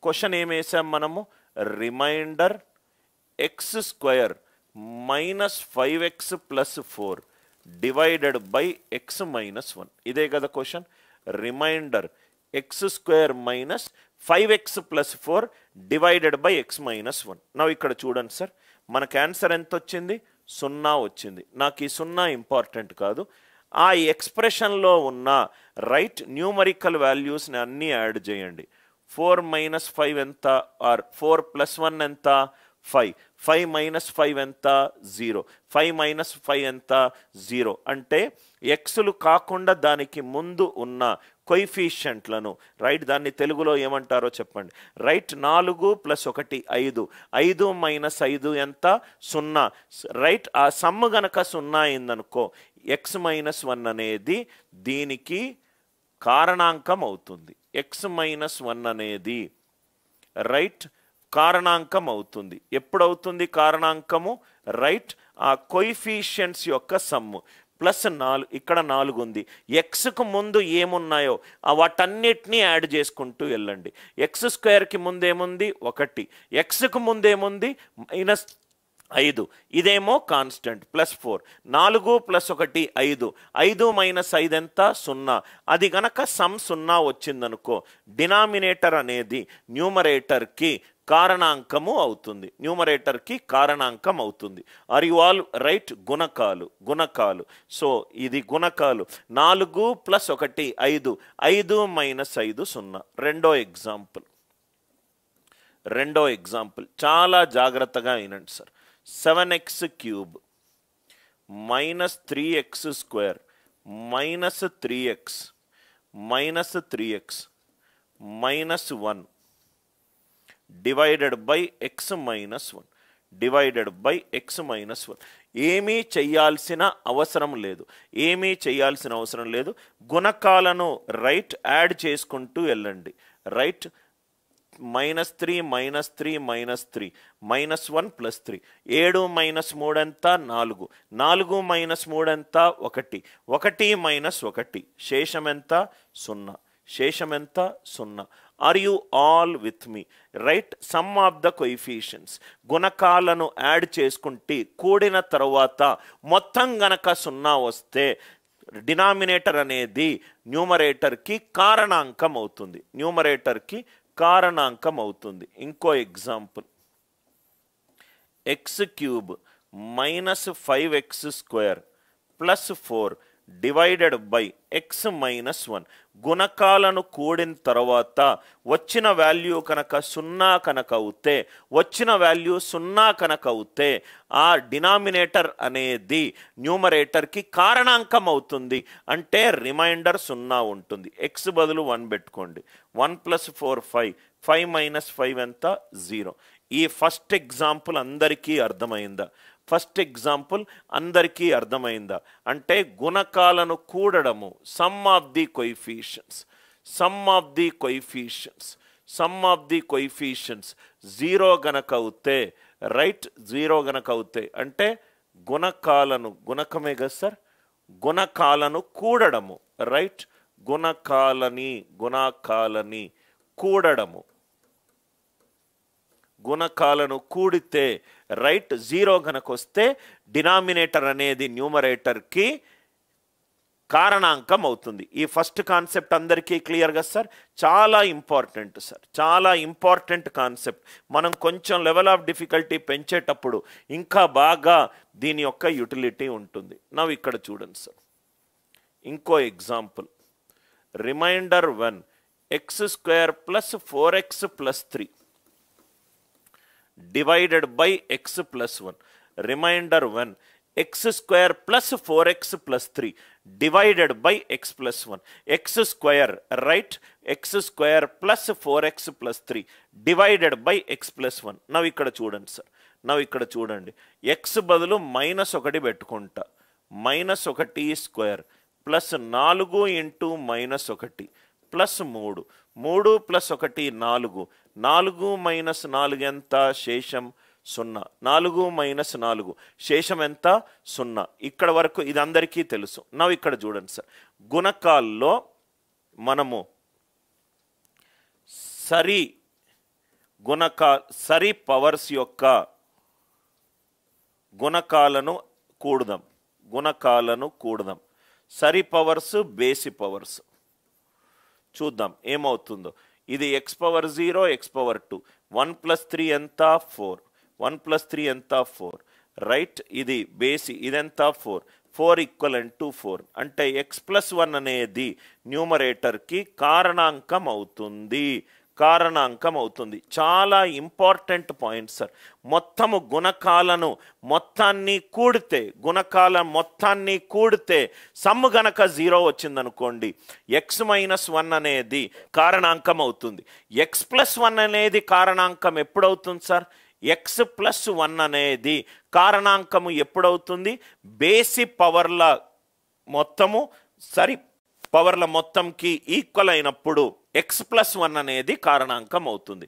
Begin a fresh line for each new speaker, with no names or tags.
Question ఏం వేసాం మనము? Remainder x square minus 5x plus 4 divided by x minus 1. ఇదే కదా question. Remainder x square minus 5x plus 4 divided by x minus 1. నా ఇక్కడ చూడండి సార్, మనకు ఆన్సర్ ఎంత వచ్చింది? 0 వచ్చింది. నాకు ఈ 0 ఇంపార్టెంట్ కాదు, ఆ ఎక్స్ప్రెషన్లో ఉన్న రైట్ న్యూమరికల్ వాల్యూస్ని అన్నీ యాడ్ చేయండి. 4 మైనస్ 5 ఎంత? ఆర్ 4 ప్లస్ 1 ఎంత? 5. 5 మైనస్ 5 ఎంత? 0. 5 మైనస్ 5 ఎంత? 0. అంటే ఎక్స్లు కాకుండా దానికి ముందు ఉన్న కొయిఫిషియంట్లను రైట్, దాన్ని తెలుగులో ఏమంటారో చెప్పండి. Right, 4 plus 1 5. 5 మైనస్ 5 ఎంత? 0. రైట్, ఆ సమ్ము గనక 0 అయిందనుకో ఎక్స్ మైనస్ 1 అనేది దీనికి కారణాంకం అవుతుంది. ఎక్స్ మైనస్ 1 అనేది రైట్ కారణాంకం అవుతుంది. ఎప్పుడవుతుంది కారణాంకము? రైట్, ఆ కొయిఫిషియంట్స్ యొక్క సమ్ము ప్లస్ 4. ఇక్కడ 4 ఉంది. ఎక్స్కు ముందు ఏమున్నాయో వాటన్నిటినీ యాడ్ చేసుకుంటూ వెళ్ళండి. ఎక్స్ స్క్వేర్కి ముందేముంది? 1. ఎక్స్కు ముందేముంది? మైనస్ 5. ఇదేమో కాన్స్టెంట్ ప్లస్ 4. 4 ప్లస్ 1 5. 5 మైనస్ 5 ఎంత? 0. అది గనక సమ్ 0 వచ్చిందనుకో డినామినేటర్ అనేది న్యూమరేటర్కి కారణాంకము అవుతుంది. న్యూమరేటర్కి కారణాంకం అవుతుంది. Are you all right? గుణకాలు. సో ఇది గుణకాలు. 4 ప్లస్ 1 5. 5 మైనస్ 5 0. రెండో ఎగ్జాంపుల్ చాలా జాగ్రత్తగా వినండి sir. 7x cube minus 3x square minus 3x minus 1 divided by x minus 1. ఏమీ చేయాల్సిన అవసరం లేదు. గుణకాలను రైట్ యాడ్ చేసుకుంటూ వెళ్ళండి. Right, -3 -3 -3 -1 plus 3. 7 మైనస్ 3 ఎంత? 4. 4 మైనస్ 3 ఎంత? 1. 1 మైనస్ 1 శేషం ఎంత? 0. Are you all with me? Right, sum of the coefficients గుణకాలను యాడ్ చేసుకుంటే కూడిన తర్వాత మొత్తం గనక 0 వస్తే డినామినేటర్ అనేది న్యూమరేటర్కి కారణాంకం అవుతుంది. ఇంకో example, X cube minus 5x square plus 4 divided by x minus 1. గుణకాలను కూడిన తర్వాత వచ్చిన వాల్యూ కనుక 0 కనుక అవుతే ఆ డినామినేటర్ అనేది న్యూమరేటర్కి కారణాంకం అవుతుంది. అంటే రిమైండర్ 0 ఉంటుంది. ఎక్స్ బదులు 1 పెట్టుకోండి. 1 ప్లస్ 4 5. 5 మైనస్ 5 ఎంత? 0. ఈ ఫస్ట్ ఎగ్జాంపుల్ అందరికీ అర్థమైందా? అంటే గుణకాలను కూడడము, సమ్ ఆఫ్ ది కొయిఫిషియన్స్ 0 గనక అవుతే రైట్, 0 గనక అవుతే అంటే గుణకమే కదా సార్, గుణకాలను కూడడము. రైట్, గుణకాలని కూడడము. గుణకాలను కూడితే రైట్ 0 గనక వస్తే డినామినేటర్ అనేది న్యూమరేటర్కి కారణాంకం అవుతుంది. ఈ ఫస్ట్ కాన్సెప్ట్ అందరికీ క్లియర్గా సార్? చాలా ఇంపార్టెంట్ కాన్సెప్ట్. మనం కొంచెం లెవెల్ ఆఫ్ డిఫికల్టీ పెంచేటప్పుడు ఇంకా బాగా దీని యొక్క యూటిలిటీ ఉంటుంది. నవ్వు ఇక్కడ చూడండి సార్, ఇంకో example, remainder 1 x square plus 4x plus 3 divided by x plus 1. Remainder 1 x square plus 4x plus 3 divided by x plus 1. X square, right, x square plus 4x plus 3 divided by x plus 1. Now ikkada chudandi sir, now ikkada chudandi, x బదులు -1 పెట్టుకుంటా. -1 square plus 4 into -1 plus 3. 3 plus 1 4. 4 minus 4 ఎంత? శేషం 0. 4 minus 4 శేషం ఎంత? 0. ఇక్కడ వరకు ఇది అందరికీ తెలుసు. నవ్వు ఇక్కడ చూడండి సార్, గుణకాల్లో మనము సరి పవర్స్ యొక్క గుణకాలను కూడదాం. సరి పవర్స్ బేసి పవర్స్ చూద్దాం ఏమవుతుందో. ఇది ఎక్స్ పవర్ 0 ఎక్స్ పవర్ 2 1 + 3 ఎంత 4 1 + 3 ఎంత 4 రైట్. ఇది బేసి ఇదెంత 4 ఈక్వలెంట్ టు 4 అంటే x+1 అనేది న్యూమరేటర్కి కారణాంకం అవుతుంది. చాలా ఇంపార్టెంట్ పాయింట్ సార్. గుణకాల మొత్తాన్ని కూడితే సమ్ము గనక 0 వచ్చిందనుకోండి x-1 అనేది కారణాంకం అవుతుంది. x+1 అనేది కారణాంకం ఎప్పుడవుతుంది సార్? x+1 అనేది కారణాంకము ఎప్పుడవుతుంది? బేసి పవర్ల మొత్తము సరి పవర్ల మొత్తంకి ఈక్వల్ అయినప్పుడు x+1 అనేది కారణాంకం అవుతుంది.